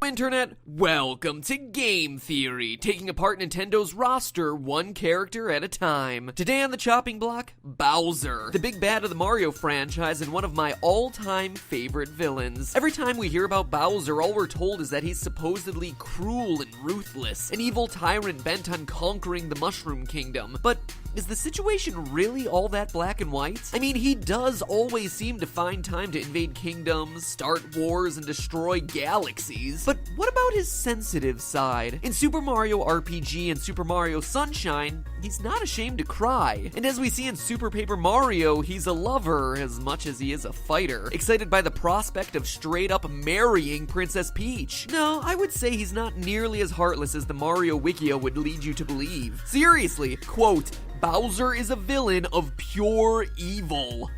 Internet, welcome to Game Theory, taking apart Nintendo's roster one character at a time. Today on the chopping block, Bowser, the big bad of the Mario franchise and one of my all-time favorite villains. Every time we hear about Bowser, all we're told is that he's supposedly cruel and ruthless, an evil tyrant bent on conquering the Mushroom Kingdom. But is the situation really all that black and white? I mean, he does always seem to find time to invade kingdoms, start wars, and destroy galaxies. But what about his sensitive side? In Super Mario RPG and Super Mario Sunshine, he's not ashamed to cry. And as we see in Super Paper Mario, he's a lover as much as he is a fighter, excited by the prospect of straight up marrying Princess Peach. No, I would say he's not nearly as heartless as the Mario Wikia would lead you to believe. Seriously, quote, Bowser is a villain of pure evil.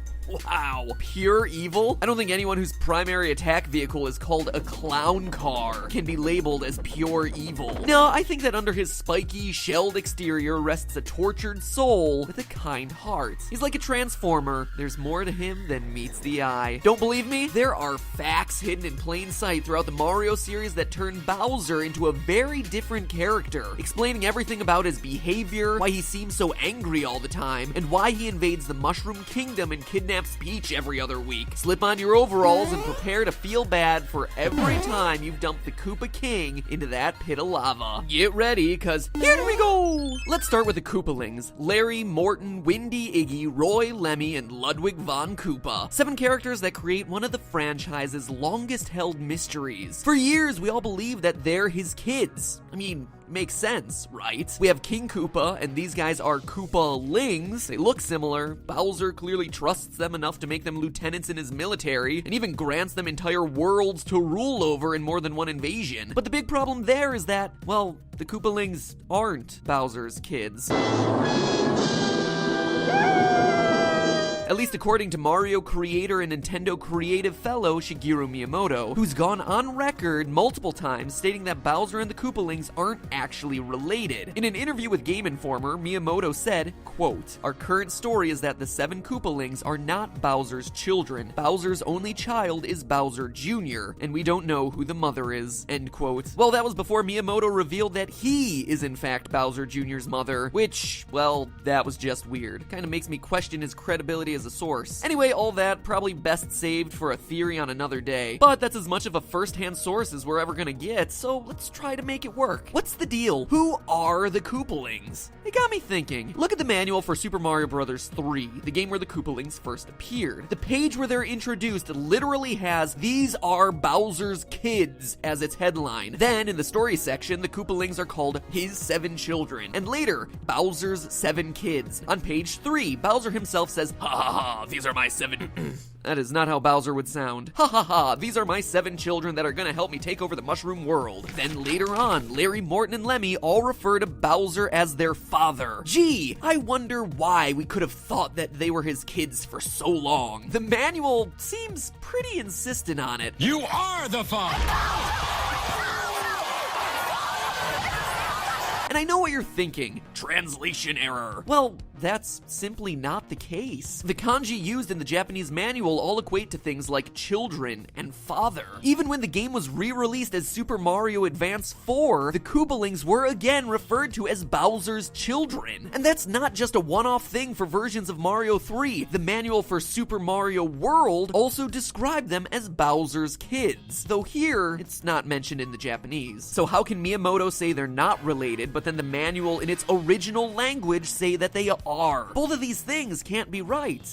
Wow, pure evil? I don't think anyone whose primary attack vehicle is called a clown car can be labeled as pure evil. No, I think that under his spiky, shelled exterior rests a tortured soul with a kind heart. He's like a transformer. There's more to him than meets the eye. Don't believe me? There are facts hidden in plain sight throughout the Mario series that turn Bowser into a very different character, explaining everything about his behavior, why he seems so angry all the time, and why he invades the Mushroom Kingdom and kidnaps Peach every other week. Slip on your overalls and prepare to feel bad for every time you've dumped the Koopa King into that pit of lava. Get ready, cause here we go! Let's start with the Koopalings. Larry, Morton, Windy, Iggy, Roy, Lemmy, and Ludwig von Koopa. 7 characters that create one of the franchise's longest held mysteries. For years, we all believed that they're his kids. I mean, makes sense, right? We have King Koopa, and these guys are Koopalings. They look similar. Bowser clearly trusts them enough to make them lieutenants in his military, and even grants them entire worlds to rule over in more than one invasion. But the big problem there is that, well, the Koopalings aren't Bowser's kids. At least according to Mario creator and Nintendo creative fellow Shigeru Miyamoto, who's gone on record multiple times stating that Bowser and the Koopalings aren't actually related. In an interview with Game Informer, Miyamoto said, quote, "Our current story is that the 7 Koopalings are not Bowser's children. Bowser's only child is Bowser Jr., and we don't know who the mother is," end quote. Well, that was before Miyamoto revealed that he is in fact Bowser Jr.'s mother, which, well, that was just weird. Kinda makes me question his credibility as a source. Anyway, all that probably best saved for a theory on another day, but that's as much of a first-hand source as we're ever gonna get, so let's try to make it work. What's the deal? Who are the Koopalings? It got me thinking. Look at the manual for Super Mario Bros. 3, the game where the Koopalings first appeared. The page where they're introduced literally has "These are Bowser's kids" as its headline. Then, in the story section, the Koopalings are called his 7 children, and later, Bowser's 7 kids. On page 3, Bowser himself says, "Ha ha ha, these are my 7 That is not how Bowser would sound. "Ha ha ha, these are my 7 children that are gonna help me take over the Mushroom World." Then later on, Larry, Morton, and Lemmy all refer to Bowser as their father. Gee, I wonder why we could have thought that they were his kids for so long. The manual seems pretty insistent on it. You are the father! And I know what you're thinking, translation error. Well, that's simply not the case. The kanji used in the Japanese manual all equate to things like children and father. Even when the game was re-released as Super Mario Advance 4, the Koopalings were again referred to as Bowser's children. And that's not just a one-off thing for versions of Mario 3. The manual for Super Mario World also described them as Bowser's kids, though here, it's not mentioned in the Japanese. So how can Miyamoto say they're not related, but then the manual in its original language say that they are? Both of these things can't be right.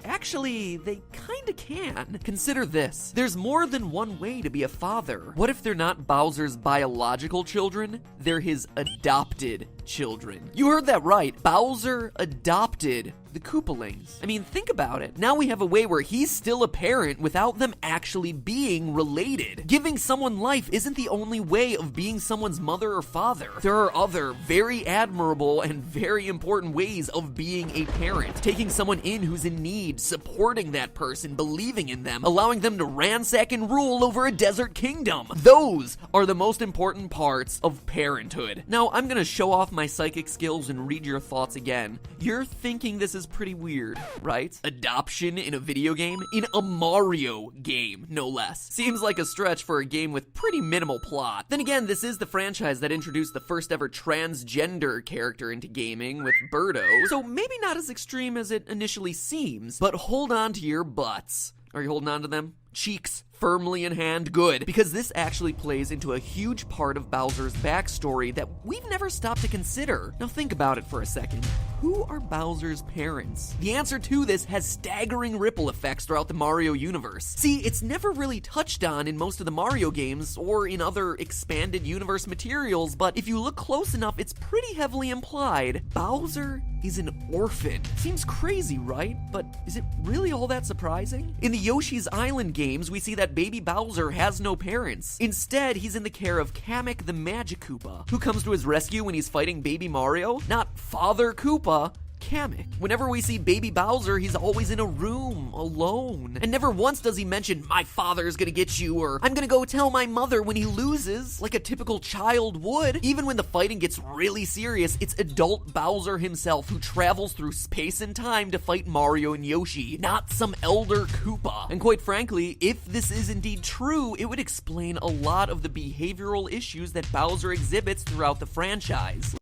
Actually, they kinda can. Consider this. There's more than one way to be a father. What if they're not Bowser's biological children? They're his adopted children. You heard that right. Bowser adopted the Koopalings. I mean, think about it. Now we have a way where he's still a parent without them actually being related. Giving someone life isn't the only way of being someone's mother or father. There are other very admirable and very important ways of being a parent. Taking someone in who who's in need, supporting that person, believing in them, allowing them to ransack and rule over a desert kingdom. Those are the most important parts of parenthood. Now, I'm gonna show off my psychic skills and read your thoughts again. You're thinking this is pretty weird, right? Adoption in a video game? In a Mario game, no less. Seems like a stretch for a game with pretty minimal plot. Then again, this is the franchise that introduced the first ever transgender character into gaming with Birdo, so maybe not as extreme as it initially seems, but hold on to your butts. Are you holding on to them? Cheeks firmly in hand, good, because this actually plays into a huge part of Bowser's backstory that we've never stopped to consider. Now think about it for a second. Who are Bowser's parents? The answer to this has staggering ripple effects throughout the Mario universe. See, it's never really touched on in most of the Mario games or in other expanded universe materials, but if you look close enough, it's pretty heavily implied. Bowser is an orphan. Seems crazy, right? But is it really all that surprising? In the Yoshi's Island games, we see that baby Bowser has no parents. Instead, he's in the care of Kamek the Magic Koopa, who comes to his rescue when he's fighting baby Mario, not Father Koopa, Kamek. Whenever we see baby Bowser, he's always in a room, alone. And never once does he mention, my father's gonna get you, or I'm gonna go tell my mother when he loses, like a typical child would. Even when the fighting gets really serious, it's adult Bowser himself who travels through space and time to fight Mario and Yoshi, not some elder Koopa. And quite frankly, if this is indeed true, it would explain a lot of the behavioral issues that Bowser exhibits throughout the franchise.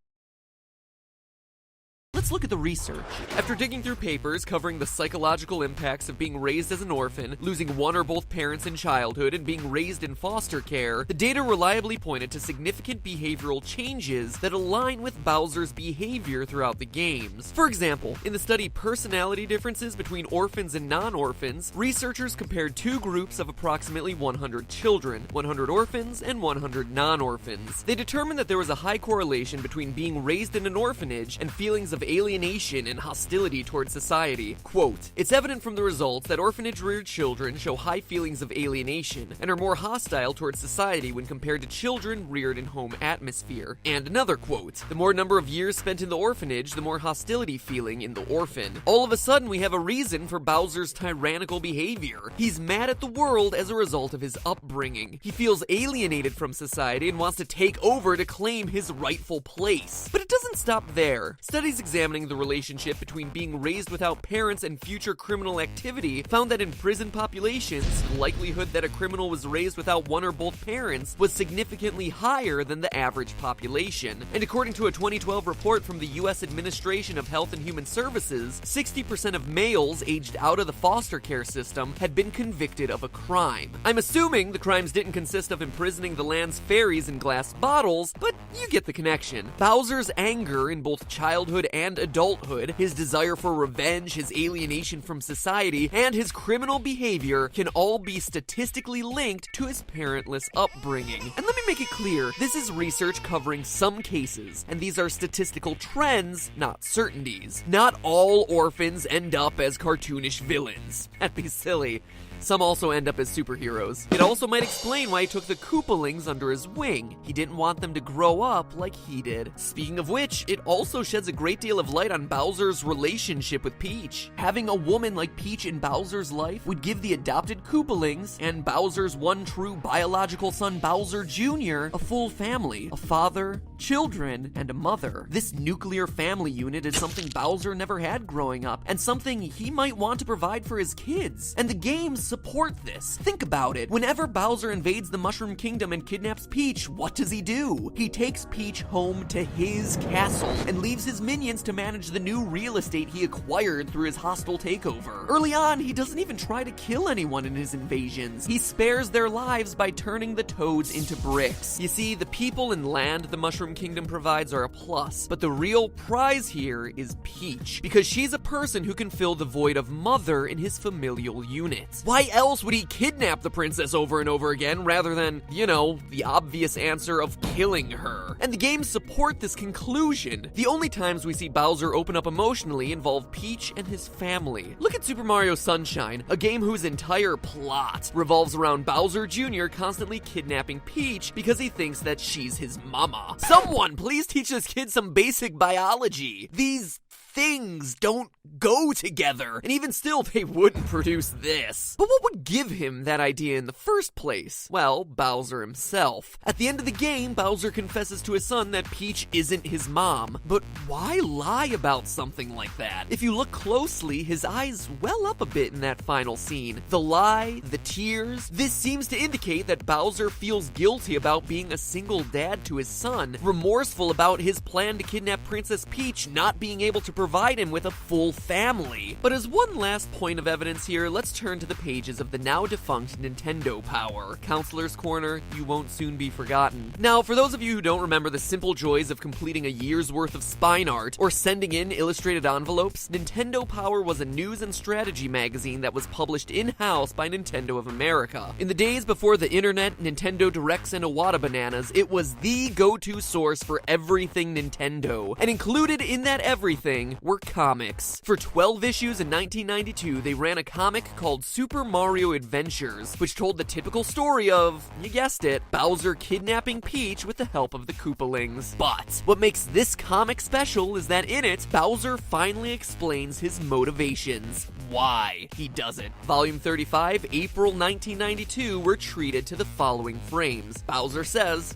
Let's look at the research. After digging through papers covering the psychological impacts of being raised as an orphan, losing one or both parents in childhood, and being raised in foster care, the data reliably pointed to significant behavioral changes that align with Bowser's behavior throughout the games. For example, in the study Personality Differences Between Orphans and Non-Orphans, researchers compared two groups of approximately 100 children, 100 orphans and 100 non-orphans. They determined that there was a high correlation between being raised in an orphanage and feelings of alienation and hostility towards society. Quote, it's evident from the results that orphanage-reared children show high feelings of alienation and are more hostile towards society when compared to children reared in home atmosphere. And another quote, the more number of years spent in the orphanage, the more hostility feeling in the orphan. All of a sudden, we have a reason for Bowser's tyrannical behavior. He's mad at the world as a result of his upbringing. He feels alienated from society and wants to take over to claim his rightful place. But it doesn't stop there. Studies examining the relationship between being raised without parents and future criminal activity found that in prison populations, the likelihood that a criminal was raised without one or both parents was significantly higher than the average population. And according to a 2012 report from the U.S. Administration of Health and Human Services, 60% of males aged out of the foster care system had been convicted of a crime. I'm assuming the crimes didn't consist of imprisoning the land's fairies in glass bottles, but you get the connection. Bowser's anger in both childhood and adulthood, his desire for revenge, his alienation from society, and his criminal behavior can all be statistically linked to his parentless upbringing. And let me make it clear, this is research covering some cases, and these are statistical trends, not certainties. Not all orphans end up as cartoonish villains. That'd be silly. Some also end up as superheroes. It also might explain why he took the Koopalings under his wing. He didn't want them to grow up like he did. Speaking of which, it also sheds a great deal of light on Bowser's relationship with Peach. Having a woman like Peach in Bowser's life would give the adopted Koopalings and Bowser's one true biological son Bowser Jr. a full family, a father, children, and a mother. This nuclear family unit is something Bowser never had growing up, and something he might want to provide for his kids. And the games support this. Think about it. Whenever Bowser invades the Mushroom Kingdom and kidnaps Peach, what does he do? He takes Peach home to his castle and leaves his minions to manage the new real estate he acquired through his hostile takeover. Early on, he doesn't even try to kill anyone in his invasions. He spares their lives by turning the toads into bricks. You see, the people and land the Mushroom Kingdom provides are a plus, but the real prize here is Peach, because she's a person who can fill the void of mother in his familial unit. Why else would he kidnap the princess over and over again rather than, you know, the obvious answer of killing her? And the games support this conclusion. The only times we see Bowser open up emotionally involve Peach and his family. Look at Super Mario Sunshine, a game whose entire plot revolves around Bowser Jr. constantly kidnapping Peach because he thinks that she's his mama. Someone please teach this kid some basic biology. These things don't go together. And even still, they wouldn't produce this. But what would give him that idea in the first place? Well, Bowser himself. At the end of the game, Bowser confesses to his son that Peach isn't his mom. But why lie about something like that? If you look closely, his eyes well up a bit in that final scene. The lie, the tears, this seems to indicate that Bowser feels guilty about being a single dad to his son, remorseful about his plan to kidnap Princess Peach not being able to provide him with a full family. But as one last point of evidence here, let's turn to the pages of the now defunct Nintendo Power. Counselor's Corner, you won't soon be forgotten. Now, for those of you who don't remember the simple joys of completing a year's worth of spine art or sending in illustrated envelopes, Nintendo Power was a news and strategy magazine that was published in-house by Nintendo of America. In the days before the internet, Nintendo Directs, and Iwata Bananas, it was the go-to source for everything Nintendo. And included in that everything were comics. For 12 issues in 1992, they ran a comic called Super Mario Adventures, which told the typical story of, you guessed it, Bowser kidnapping Peach with the help of the Koopalings. But what makes this comic special is that in it, Bowser finally explains his motivations. Why he does it. Volume 35, April 1992, we're treated to the following frames. Bowser says,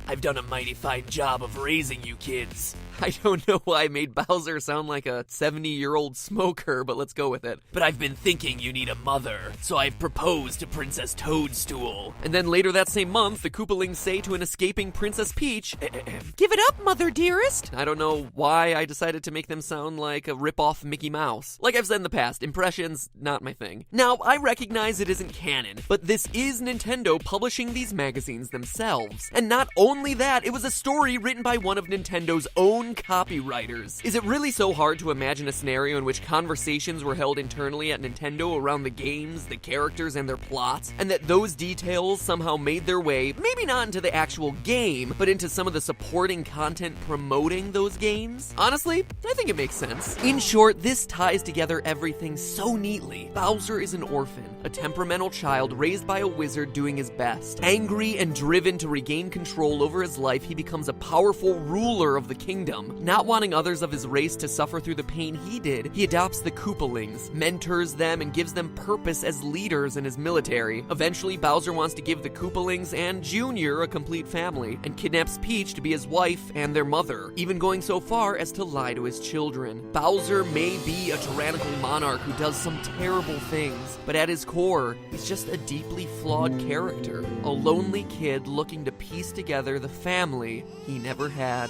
"I've done a mighty fine job of raising you kids." I don't know why I made Bowser sound like a 70-year-old smoker, but let's go with it. "But I've been thinking you need a mother, so I've proposed to Princess Toadstool." And then later that same month, the Koopalings say to an escaping Princess Peach, "Give it up, mother dearest." I don't know why I decided to make them sound like a rip-off Mickey Mouse. Like I've said in the past, impressions, not my thing. Now, I recognize it isn't canon, but this is Nintendo publishing these magazines themselves. And not only that, it was a story written by one of Nintendo's own copywriters. Is it really so hard to imagine a scenario in which conversations were held internally at Nintendo around the games, the characters, and their plots, and that those details somehow made their way, maybe not into the actual game, but into some of the supporting content promoting those games? Honestly, I think it makes sense. In short, this ties together everything so neatly. Bowser is an orphan, a temperamental child raised by a wizard doing his best. Angry and driven to regain control over his life, he becomes a powerful ruler of the kingdom. Not wanting others of his race to suffer through the pain he did, he adopts the Koopalings, mentors them, and gives them purpose as leaders in his military. Eventually, Bowser wants to give the Koopalings and Junior a complete family, and kidnaps Peach to be his wife and their mother, even going so far as to lie to his children. Bowser may be a tyrannical monarch who does some terrible things, but at his core, he's just a deeply flawed character. A lonely kid looking to piece together the family he never had.